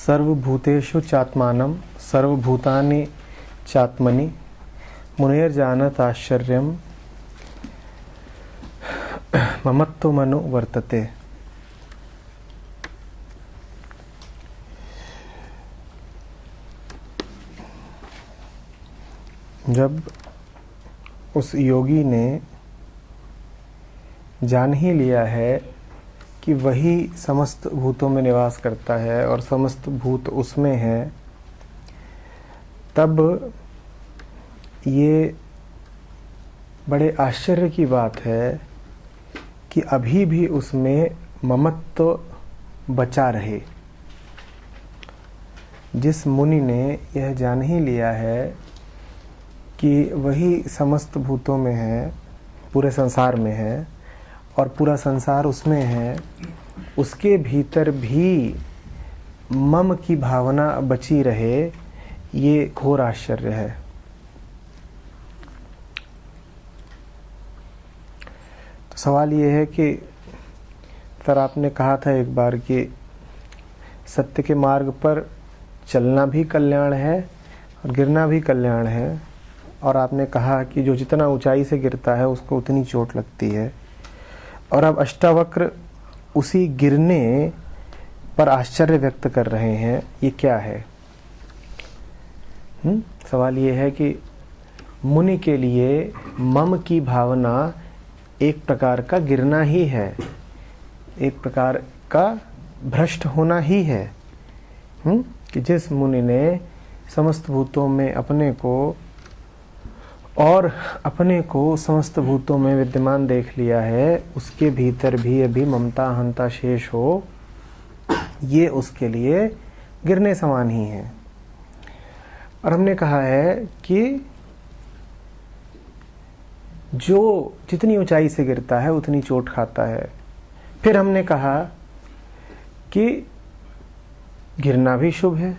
सर्वभूतेषु चात्मानं सर्वभूतानि चात्मनि मुनेर्जानत आश्चर्यं ममत्वमनु वर्तते। जब उस योगी ने जान ही लिया है कि वही समस्त भूतों में निवास करता है और समस्त भूत उसमें है, तब ये बड़े आश्चर्य की बात है कि अभी भी उसमें ममत्व बचा रहे। जिस मुनि ने यह जान ही लिया है कि वही समस्त भूतों में है, पूरे संसार में है और पूरा संसार उसमें है, उसके भीतर भी मम की भावना बची रहे, ये घोर आश्चर्य है। तो सवाल ये है कि सर आपने कहा था एक बार कि सत्य के मार्ग पर चलना भी कल्याण है और गिरना भी कल्याण है, और आपने कहा कि जो जितना ऊंचाई से गिरता है उसको उतनी चोट लगती है। और अब अष्टावक्र उसी गिरने पर आश्चर्य व्यक्त कर रहे हैं, ये क्या है? सवाल ये है कि मुनि के लिए मम की भावना एक प्रकार का गिरना ही है, एक प्रकार का भ्रष्ट होना ही है। कि जिस मुनि ने समस्त भूतों में अपने को और अपने को समस्त भूतों में विद्यमान देख लिया है, उसके भीतर भी अभी ममता अहंता शेष हो, ये उसके लिए गिरने समान ही है। और हमने कहा है कि जो जितनी ऊंचाई से गिरता है उतनी चोट खाता है। फिर हमने कहा कि गिरना भी शुभ है।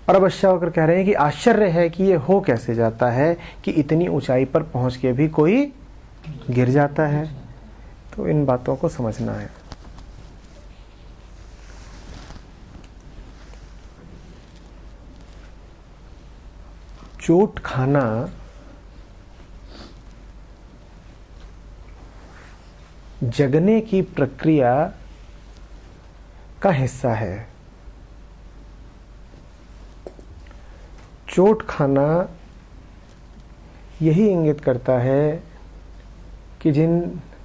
और अब अष्टावक्र कह रहे हैं कि आश्चर्य है कि ये हो कैसे जाता है कि इतनी ऊंचाई पर पहुंच के भी कोई गिर जाता है। तो इन बातों को समझना है। चोट खाना जगने की प्रक्रिया का हिस्सा है। चोट खाना यही इंगित करता है कि जिन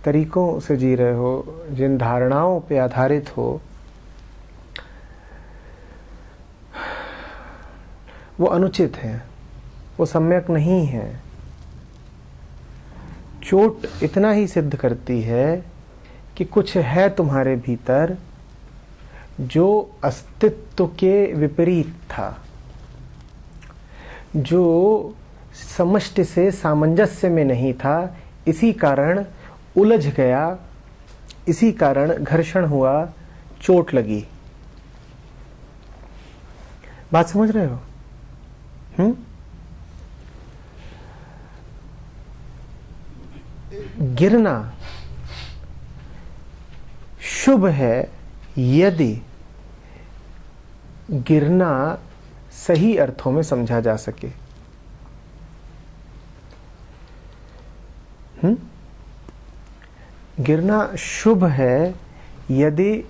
तरीकों से जी रहे हो, जिन धारणाओं पे आधारित हो, वो अनुचित है, वो सम्यक नहीं है। चोट इतना ही सिद्ध करती है कि कुछ है तुम्हारे भीतर जो अस्तित्व के विपरीत था, जो समष्टि से सामंजस्य में नहीं था, इसी कारण उलझ गया, इसी कारण घर्षण हुआ, चोट लगी। बात समझ रहे हो? गिरना शुभ है यदि गिरना सही अर्थों में समझा जा सके। गिरना शुभ है यदि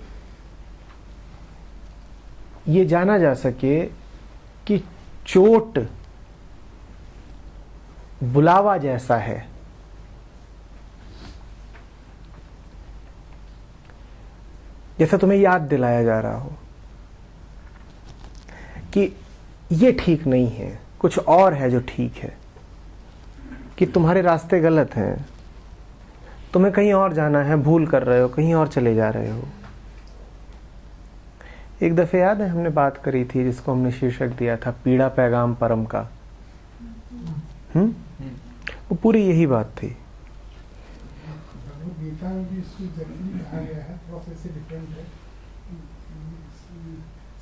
ये जाना जा सके कि चोट बुलावा जैसा है। जैसा तुम्हें याद दिलाया जा रहा हो कि ये ठीक नहीं है, कुछ और है जो ठीक है, कि तुम्हारे रास्ते गलत हैं, तुम्हें कहीं और जाना है, भूल कर रहे हो, कहीं और चले जा रहे हो। एक दफे याद है हमने बात करी थी जिसको हमने शीर्षक दिया था पीड़ा पैगाम परम का। वो पूरी यही बात थी। गीता में भी इसको जरूरी कहा गया है, थोड़ा सा इससे डिफरेंट है।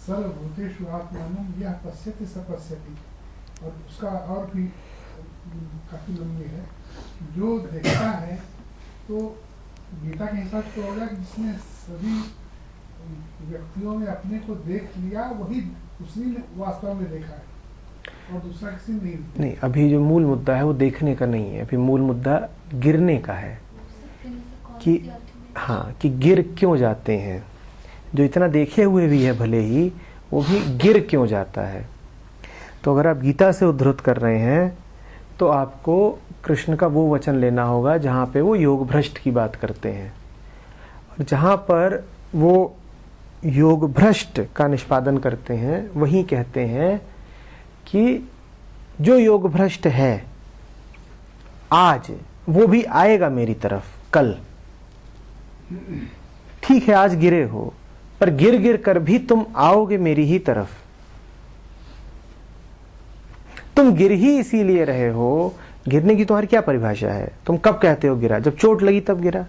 सर्वभूतेषु आत्मानं यः पश्यति स पश्यति, और उसका और भी काफी लंबी है। जो देखता है तो गीता के हिसाब से होगा कि जिसने सभी व्यक्तियों ने अपने को देख लिया, वही उसी ने वास्तव में देखा है और दूसरा किसी ने नहीं। अभी जो मूल मुद्दा है वो देखने का नहीं है, अभी मूल मुद्दा गिरने का है कि हाँ, कि गिर क्यों जाते हैं। जो इतना देखे हुए भी है भले ही, वो भी गिर क्यों जाता है। तो अगर आप गीता से उद्धृत कर रहे हैं तो आपको कृष्ण का वो वचन लेना होगा जहाँ पे वो योग भ्रष्ट की बात करते हैं, और जहाँ पर वो योग भ्रष्ट का निष्पादन करते हैं वहीं कहते हैं कि जो योग भ्रष्ट है आज वो भी आएगा मेरी तरफ कल। ठीक है, आज गिरे हो, पर गिर गिर कर भी तुम आओगे मेरी ही तरफ। तुम गिर ही इसीलिए रहे हो, गिरने की तुम्हारी क्या परिभाषा है? तुम कब कहते हो गिरा? जब चोट लगी तब गिरा।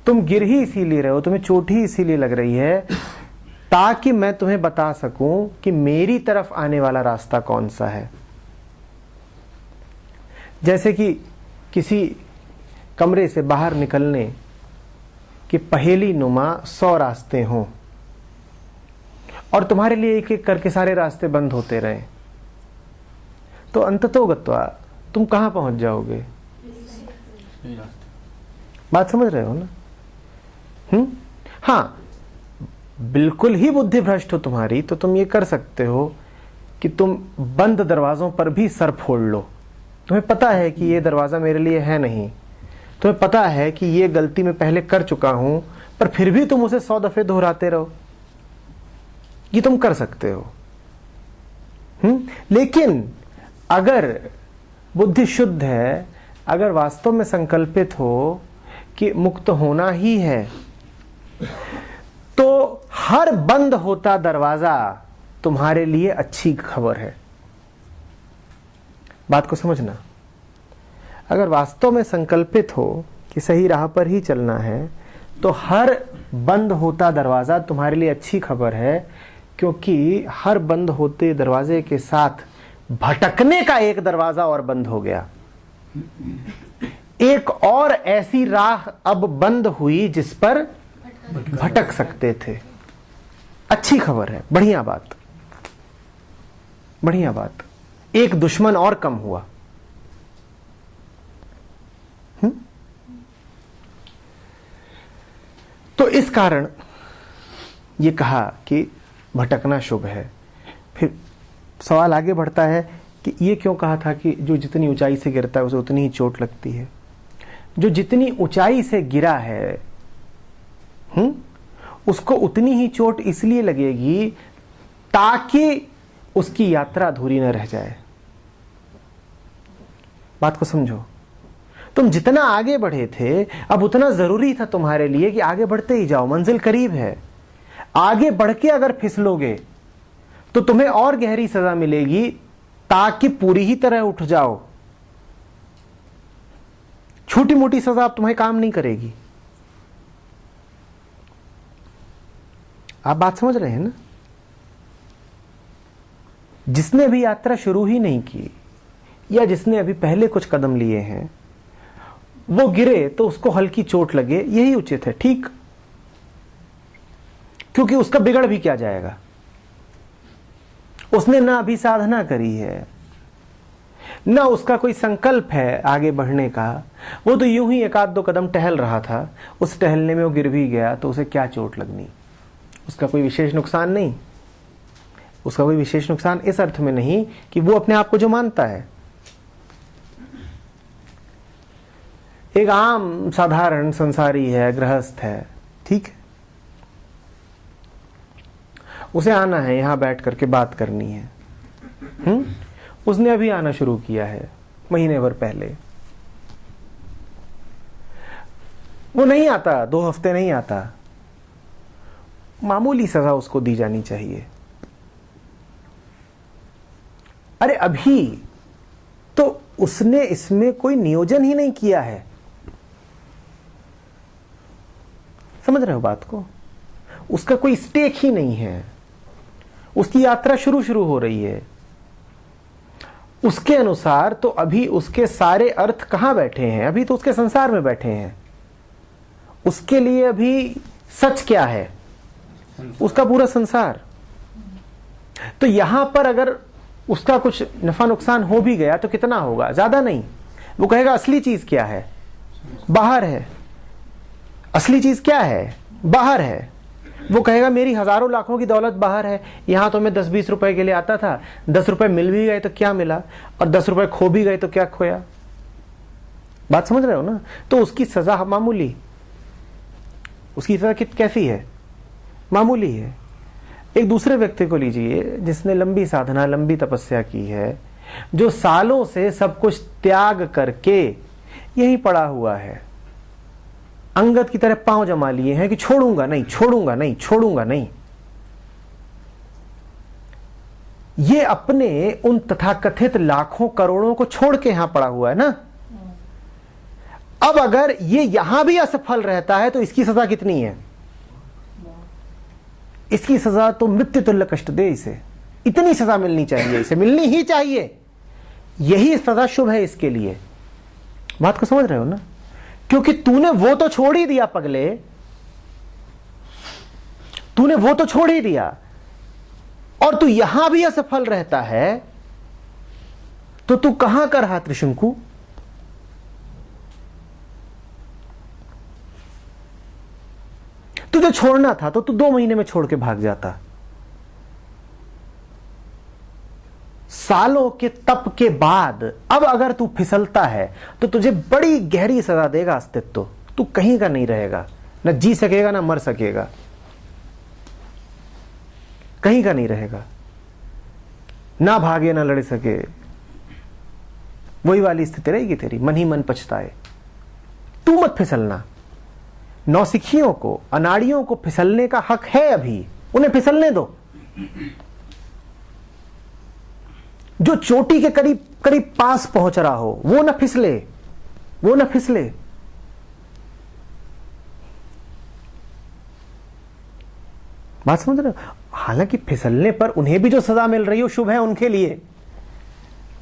तुम गिर ही इसीलिए रहे हो, तुम्हें चोट ही इसीलिए लग रही है ताकि मैं तुम्हें बता सकूं कि मेरी तरफ आने वाला रास्ता कौन सा है। जैसे कि किसी कमरे से बाहर निकलने की पहेली नुमा 100 रास्ते हों और तुम्हारे लिए एक एक करके सारे रास्ते बंद होते रहे, तो अंततोगत्वा तुम कहां पहुंच जाओगे? बात समझ रहे हो ना? हाँ, बिल्कुल ही बुद्धि भ्रष्ट हो तुम्हारी तो तुम ये कर सकते हो कि तुम बंद दरवाजों पर भी सर फोड़ लो। तुम्हें पता है कि ये दरवाजा मेरे लिए है नहीं, तुम्हें पता है कि ये गलती मैं पहले कर चुका हूं, पर फिर भी तुम उसे 100 दफे दोहराते रहो। ये तुम कर सकते हो। लेकिन अगर बुद्धि शुद्ध है, अगर वास्तव में संकल्पित हो कि मुक्त होना ही है, तो हर बंद होता दरवाजा तुम्हारे लिए अच्छी खबर है। बात को समझना। अगर वास्तव में संकल्पित हो कि सही राह पर ही चलना है, तो हर बंद होता दरवाजा तुम्हारे लिए अच्छी खबर है, क्योंकि हर बंद होते दरवाजे के साथ भटकने का एक दरवाजा और बंद हो गया। एक और ऐसी राह अब बंद हुई जिस पर भटक सकते थे। अच्छी खबर है, बढ़िया बात, बढ़िया बात। एक दुश्मन और कम हुआ। तो इस कारण ये कहा कि भटकना शुभ है। फिर सवाल आगे बढ़ता है कि ये क्यों कहा था कि जो जितनी ऊंचाई से गिरता है उसे उतनी ही चोट लगती है। जो जितनी ऊंचाई से गिरा है उसको उतनी ही चोट इसलिए लगेगी ताकि उसकी यात्रा अधूरी न रह जाए। बात को समझो। तुम जितना आगे बढ़े थे, अब उतना जरूरी था तुम्हारे लिए कि आगे बढ़ते ही जाओ, मंजिल करीब है। आगे बढ़ के अगर फिसलोगे तो तुम्हें और गहरी सजा मिलेगी ताकि पूरी ही तरह उठ जाओ। छोटी मोटी सजा अब तुम्हें काम नहीं करेगी। आप बात समझ रहे हैं ना? जिसने भी यात्रा शुरू ही नहीं की या जिसने अभी पहले कुछ कदम लिए हैं, वो गिरे तो उसको हल्की चोट लगे, यही उचित है, ठीक। क्योंकि उसका बिगड़ भी क्या जाएगा? उसने ना अभी साधना करी है, ना उसका कोई संकल्प है आगे बढ़ने का। वो तो यूं ही एक आध दो कदम टहल रहा था, उस टहलने में वो गिर भी गया तो उसे क्या चोट लगनी? उसका कोई विशेष नुकसान नहीं। उसका कोई विशेष नुकसान इस अर्थ में नहीं कि वो अपने आप को जो मानता है, एक आम साधारण संसारी है, गृहस्थ है, ठीक है, उसे आना है, यहां बैठ करके बात करनी है। उसने अभी आना शुरू किया है, महीने भर पहले। वो नहीं आता, 2 हफ्ते नहीं आता, मामूली सजा उसको दी जानी चाहिए। अरे अभी तो उसने इसमें कोई नियोजन ही नहीं किया है। समझ रहे हो बात को? उसका कोई स्टेक ही नहीं है। उसकी यात्रा शुरू हो रही है। उसके अनुसार तो अभी उसके सारे अर्थ कहां बैठे हैं? अभी तो उसके संसार में बैठे हैं। उसके लिए अभी सच क्या है? उसका पूरा संसार। तो यहां पर अगर उसका कुछ नफा नुकसान हो भी गया तो कितना होगा? ज्यादा नहीं। वो कहेगा असली चीज क्या है? बाहर है। असली चीज क्या है? बाहर है। वो कहेगा मेरी हजारों लाखों की दौलत बाहर है, यहां तो मैं 10-20 रुपए के लिए आता था, 10 रुपए मिल भी गए तो क्या मिला, और 10 रुपए खो भी गए तो क्या खोया। बात समझ रहे हो ना? तो उसकी सजा मामूली, उसकी सजा कैसी है? मामूली है। एक दूसरे व्यक्ति को लीजिए जिसने लंबी साधना, लंबी तपस्या की है, जो सालों से सब कुछ त्याग करके यही पड़ा हुआ है, अंगद की तरह पांव जमा लिए हैं कि छोड़ूंगा नहीं, छोड़ूंगा नहीं, छोड़ूंगा नहीं। ये अपने उन तथाकथित लाखों करोड़ों को छोड़ के यहां पड़ा हुआ है ना। अब अगर ये यहां भी असफल रहता है तो इसकी सजा कितनी है? इसकी सजा तो मृत्यु तुल्य कष्ट दे इसे। इतनी सजा मिलनी चाहिए, इसे मिलनी ही चाहिए। यही सजा शुभ है इसके लिए। बात को समझ रहे हो ना? क्योंकि तूने वो तो छोड़ ही दिया पगले, तूने वो तो छोड़ ही दिया, और तू यहां भी असफल रहता है, तो तू कहां का रहा त्रिशंकु? तुझे छोड़ना था तो तू 2 महीने में छोड़ के भाग जाता। सालों के तप के बाद अब अगर तू फिसलता है तो तुझे बड़ी गहरी सजा देगा अस्तित्व। तू कहीं का नहीं रहेगा, न जी सकेगा ना मर सकेगा, कहीं का नहीं रहेगा, ना भागे ना लड़ सके। वही वाली स्थिति रहेगी तेरी, मन ही मन पछताए। तू मत फिसलना। नौसिखियों को, अनाड़ियों को फिसलने का हक है, अभी उन्हें फिसलने दो। जो चोटी के करीब करीब पास पहुंच रहा हो वो ना फिसले, वो ना फिसले। बात समझ रहे हो? हालांकि फिसलने पर उन्हें भी जो सजा मिल रही हो शुभ है उनके लिए,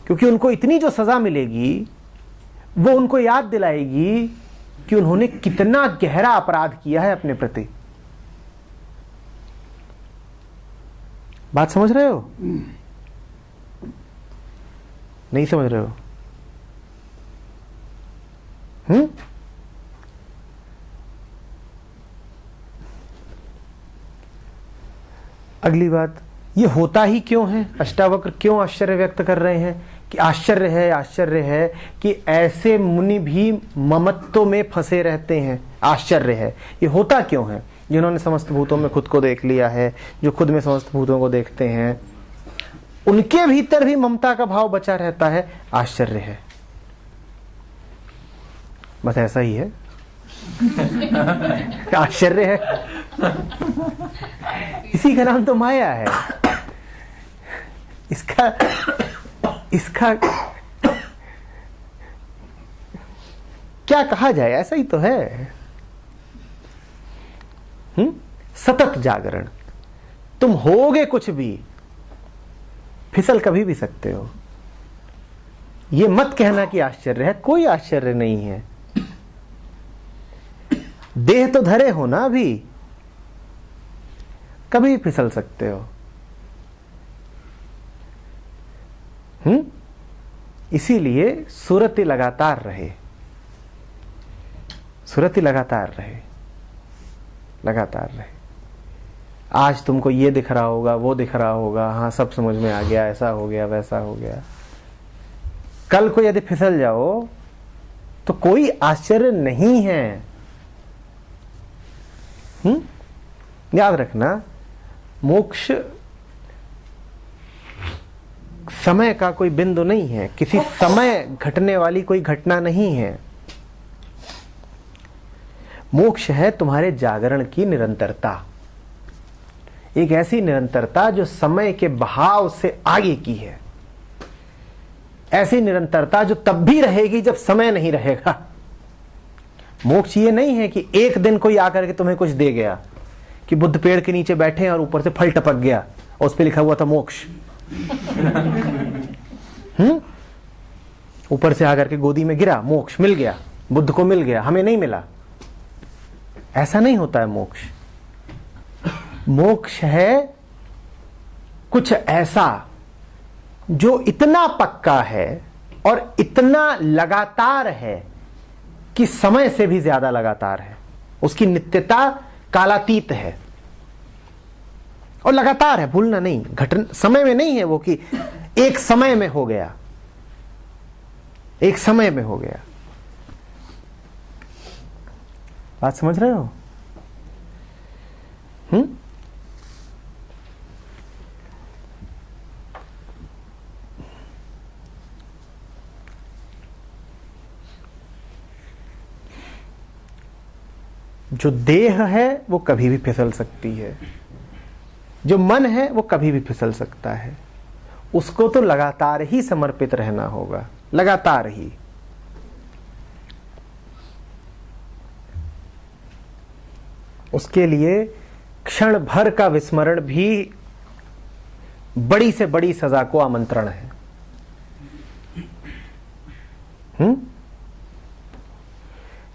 क्योंकि उनको इतनी जो सजा मिलेगी वो उनको याद दिलाएगी कि उन्होंने कितना गहरा अपराध किया है अपने प्रति। बात समझ रहे हो? नहीं समझ रहे हो? अगली बात, ये होता ही क्यों है? अष्टावक्र क्यों आश्चर्य व्यक्त कर रहे हैं कि आश्चर्य है कि ऐसे मुनि भी ममत्व में फंसे रहते हैं। आश्चर्य है, ये होता क्यों है? जिन्होंने समस्त भूतों में खुद को देख लिया है, जो खुद में समस्त भूतों को देखते हैं, उनके भीतर भी ममता का भाव बचा रहता है। आश्चर्य है, बस ऐसा ही है। आश्चर्य है, इसी का नाम तो माया है। इसका क्या कहा जाए, ऐसा ही तो है। सतत जागरण। तुम होगे कुछ भी, फिसल कभी भी सकते हो। ये मत कहना कि आश्चर्य है, कोई आश्चर्य नहीं है। देह तो धरे हो ना, अभी कभी फिसल सकते हो। इसीलिए सुरति लगातार रहे, सुरति लगातार रहे, लगातार रहे। आज तुमको ये दिख रहा होगा, वो दिख रहा होगा, हाँ सब समझ में आ गया, ऐसा हो गया, वैसा हो गया। कल को यदि फिसल जाओ तो कोई आश्चर्य नहीं है। याद रखना, मोक्ष समय का कोई बिंदु नहीं है, किसी समय घटने वाली कोई घटना नहीं है। मोक्ष है तुम्हारे जागरण की निरंतरता, एक ऐसी निरंतरता जो समय के बहाव से आगे की है, ऐसी निरंतरता जो तब भी रहेगी जब समय नहीं रहेगा। मोक्ष ये नहीं है कि एक दिन कोई आकर के तुम्हें कुछ दे गया, कि बुद्ध पेड़ के नीचे बैठे और ऊपर से फल टपक गया और उस पे लिखा हुआ था मोक्ष। ऊपर से आकर के गोदी में गिरा, मोक्ष मिल गया, बुद्ध को मिल गया, हमें नहीं मिला। ऐसा नहीं होता है मोक्ष। मोक्ष है कुछ ऐसा जो इतना पक्का है और इतना लगातार है कि समय से भी ज्यादा लगातार है। उसकी नित्यता कालातीत है और लगातार है, भूलना नहीं। घटन समय में नहीं है वो कि एक समय में हो गया, एक समय में हो गया। बात समझ रहे हो? जो देह है वो कभी भी फिसल सकती है, जो मन है वो कभी भी फिसल सकता है। उसको तो लगातार ही समर्पित रहना होगा, लगातार ही। उसके लिए क्षण भर का विस्मरण भी बड़ी से बड़ी सजा को आमंत्रण है।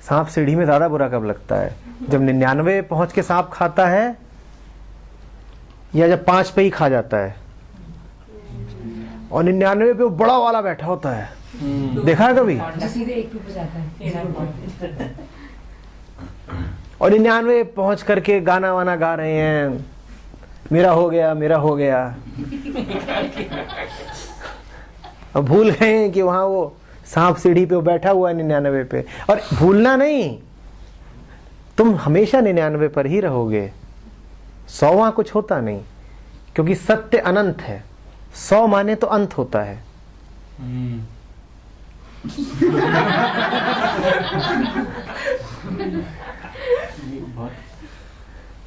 सांप सीढ़ी में ज्यादा बुरा कब लगता है? जब 99 पहुंच के सांप खाता है या जब 5 पे ही खा जाता है? और 99 पे वो बड़ा वाला बैठा होता है, देखा है कभी? सीधे एक पे जाता है। और 99 पहुंच करके गाना वाना गा रहे हैं, मेरा हो गया, मेरा हो गया। अब भूल गए कि वहां वो सांप सीढ़ी पे बैठा हुआ है 99 पे। और भूलना नहीं, तुम हमेशा 99 पर ही रहोगे। 100वां कुछ होता नहीं, क्योंकि सत्य अनंत है। 100 माने तो अंत होता है।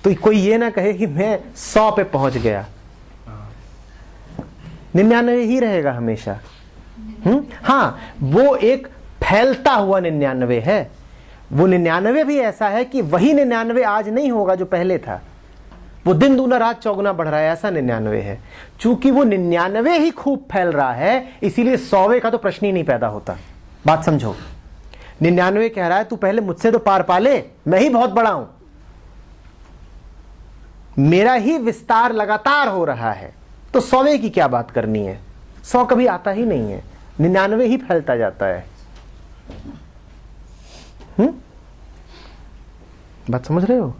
तो कोई ये ना कहे कि मैं 100 पे पहुंच गया। 99 ही रहेगा हमेशा। हाँ, वो एक फैलता हुआ 99 है। वो 99 भी ऐसा है कि वही 99 आज नहीं होगा जो पहले था। वो दिन दूना रात चौगुना बढ़ रहा है, ऐसा 99 है। चूंकि वो 99 ही खूब फैल रहा है, इसीलिए 100वें का तो प्रश्न ही नहीं पैदा होता। बात समझो। 99 कह रहा है तू पहले मुझसे तो पार पा ले, मैं ही बहुत बड़ा हूं, मेरा ही विस्तार लगातार हो रहा है, तो 100वें की क्या बात करनी है? 100 कभी आता ही नहीं है, 99 ही फैलता जाता है। बात समझ रहे हो?